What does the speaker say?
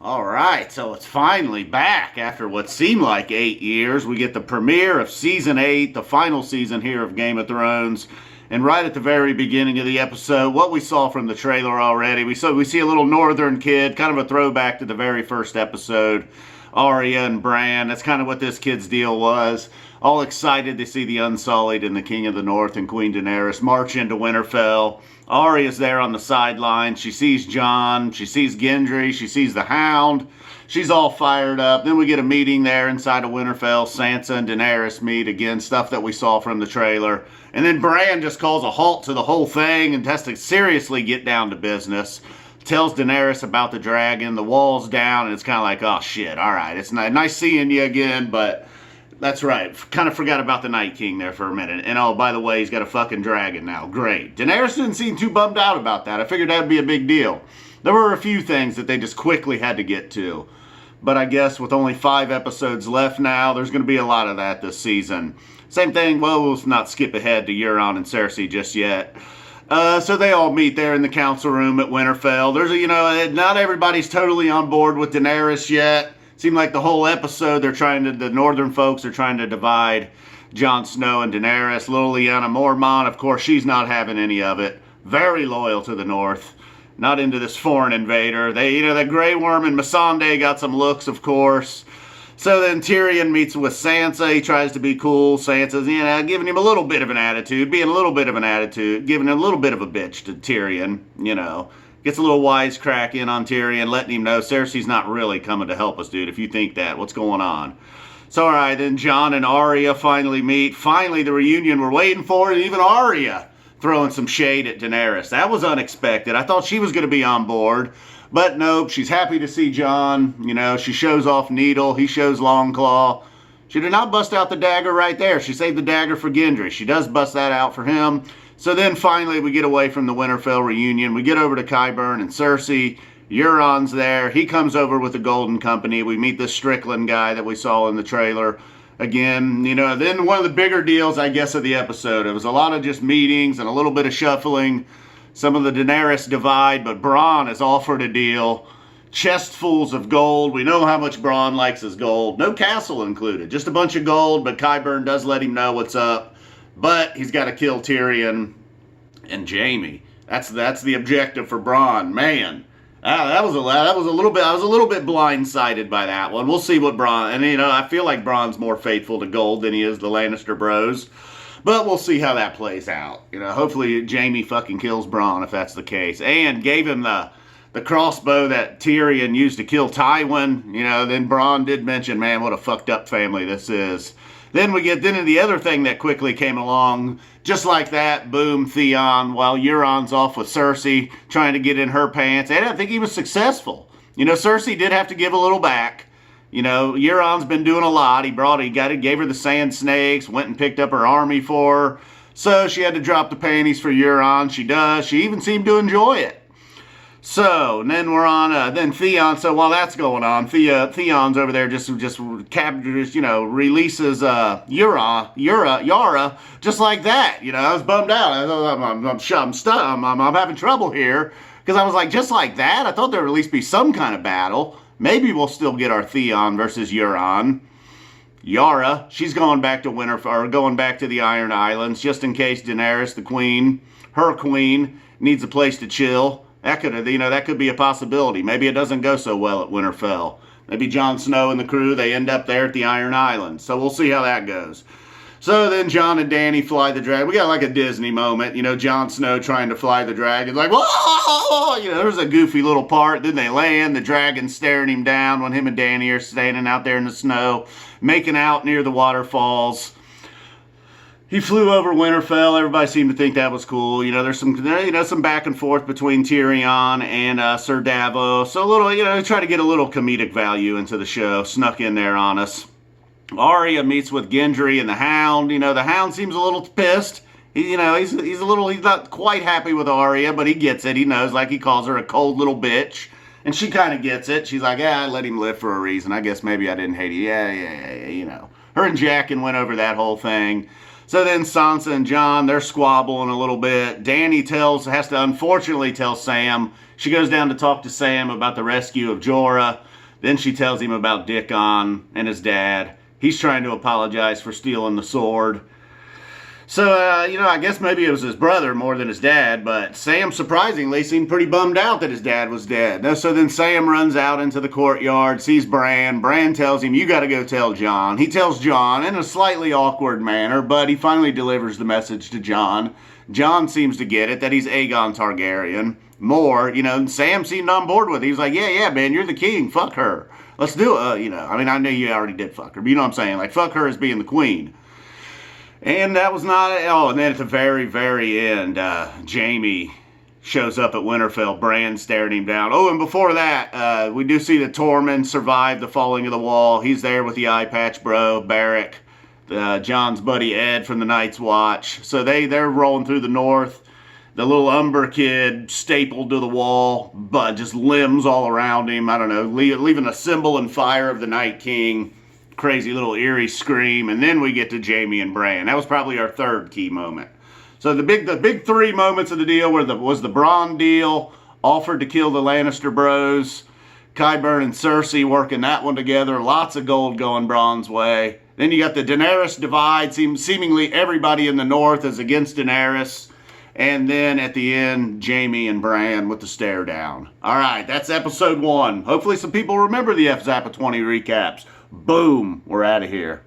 All right, so it's finally back after what seemed like 8 years. We get the premiere of season 8, the final season here of Game of Thrones. And right at the very beginning of the episode, what we saw from the trailer already, we see a little northern kid, kind of a throwback to the very first episode. Arya and Brann, that's kind of what this kid's deal was. All excited to see the Unsullied and the King of the North and Queen Daenerys march into Winterfell. Arya's there on the sideline. She sees Jon, she sees Gendry, she sees the Hound. She's all fired up. Then we get a meeting there inside of Winterfell. Sansa and Daenerys meet again, stuff that we saw from the trailer. And then Brann just calls a halt to the whole thing and has to seriously get down to business. Tells Daenerys about the dragon, the wall's down, and it's kind of like, oh shit, all right, it's nice seeing you again, but that's right, kind of forgot about the Night King there for a minute. And oh, by the way, he's got a fucking dragon now. Great. Daenerys didn't seem too bummed out about that. I figured that would be a big deal. There were a few things that they just quickly had to get to. But I guess with only 5 episodes left now, there's going to be a lot of that this season. Same thing, well, we'll not skip ahead to Euron and Cersei just yet. So they all meet there in the council room at Winterfell. There's not everybody's totally on board with Daenerys yet. Seemed like the whole episode the northern folks are trying to divide Jon Snow and Daenerys. Little Lyanna Mormont, of course, she's not having any of it. Very loyal to the north. Not into this foreign invader. That Grey Worm and Missandei got some looks, of course. So then Tyrion meets with Sansa. He tries to be cool. Sansa's, giving him a little bit of an attitude, giving him a little bit of a bitch to Tyrion, Gets a little wisecrack in on Tyrion, letting him know Cersei's not really coming to help us, dude. If you think that, what's going on? So, all right, then Jon and Arya finally meet. Finally, the reunion we're waiting for, and even Arya throwing some shade at Daenerys. That was unexpected. I thought she was going to be on board. But nope, she's happy to see Jon. She shows off Needle. He shows Longclaw. She did not bust out the dagger right there. She saved the dagger for Gendry. She does bust that out for him. So then finally we get away from the Winterfell reunion. We get over to Qyburn and Cersei. Euron's there. He comes over with the Golden Company. We meet this Strickland guy that we saw in the trailer. Again, then one of the bigger deals, I guess, of the episode. It was a lot of just meetings and a little bit of shuffling. Some of the Daenerys divide, but Bronn has offered a deal. Chestfuls of gold. We know how much Bronn likes his gold. No castle included. Just a bunch of gold, but Qyburn does let him know what's up. But he's got to kill Tyrion and Jaime. That's the objective for Bronn. Man, I was a little bit blindsided by that one. We'll see what Bronn, and I feel like Bronn's more faithful to gold than he is the Lannister bros. But we'll see how that plays out. Hopefully Jaime fucking kills Bronn if that's the case. And gave him the crossbow that Tyrion used to kill Tywin. Then Bronn did mention, man, what a fucked up family this is. Then we get into the other thing that quickly came along. Just like that, boom, Theon, while Euron's off with Cersei, trying to get in her pants. And I think he was successful. Cersei did have to give a little back. Euron's been doing a lot. He gave her the sand snakes, went and picked up her army for her. So she had to drop the panties for Euron. She does. She even seemed to enjoy it. So, and then we're on, then Theon, so while that's going on, Theon's over there just captures, releases Yara, just like that. I was bummed out. I'm having trouble here, because I was like, just like that? I thought there would at least be some kind of battle. Maybe we'll still get our Theon versus Euron. Yara, she's going back to Winterfell, or going back to the Iron Islands, just in case Daenerys, her queen, needs a place to chill. That could be a possibility. Maybe it doesn't go so well at Winterfell. Maybe Jon Snow and the crew, they end up there at the Iron Islands. So we'll see how that goes. So then Jon and Dany fly the dragon. We got like a Disney moment. Jon Snow trying to fly the dragon. Like, whoa! There's a goofy little part. Then they land. The dragon's staring him down when him and Dany are standing out there in the snow, making out near the waterfalls. He flew over Winterfell. Everybody seemed to think that was cool. There's some back and forth between Tyrion and Sir Davos. So a little, try to get a little comedic value into the show. Snuck in there on us. Arya meets with Gendry and the Hound. The Hound seems a little pissed. He's not quite happy with Arya, but he gets it. He knows, like he calls her a cold little bitch. And she kind of gets it. She's like, I let him live for a reason. I guess maybe I didn't hate him. Yeah. Her and Jaqen went over that whole thing. So then Sansa and Jon, they're squabbling a little bit. Dany has to unfortunately tell Sam. She goes down to talk to Sam about the rescue of Jorah. Then she tells him about Dickon and his dad. He's trying to apologize for stealing the sword. So, I guess maybe it was his brother more than his dad, but Sam surprisingly seemed pretty bummed out that his dad was dead. So then Sam runs out into the courtyard, sees Brann. Brann tells him, you got to go tell Jon. He tells Jon in a slightly awkward manner, but he finally delivers the message to Jon. Jon seems to get it, that he's Aegon Targaryen. Sam seemed on board with it. He was like, yeah, man, you're the king. Fuck her. Let's do it. I know you already did fuck her, but you know what I'm saying? Like, fuck her as being the queen. And that was not... Oh, and then at the very, very end, Jaime shows up at Winterfell. Brann staring him down. Oh, and before that, we do see that Tormund survived the falling of the wall. He's there with the eye patch bro, Barrack, Jon's buddy Ed from the Night's Watch. So they're rolling through the north. The little Umber kid stapled to the wall, but just limbs all around him. I don't know, leaving a symbol and fire of the Night King. Crazy little eerie scream. And then we get to Jaime and Brann. That was probably our third key moment. So the big three moments of the deal was the Bronn deal, offered to kill the Lannister bros, Qyburn and Cersei working that one together. Lots of gold going Bronn's way. Then you got the Daenerys divide. Seemingly everybody in the north is against Daenerys. And then at the end, Jaime and Brann with the stare down. All right, that's episode 1. Hopefully some people remember the F-Zappa 20 recaps. Boom, we're out of here.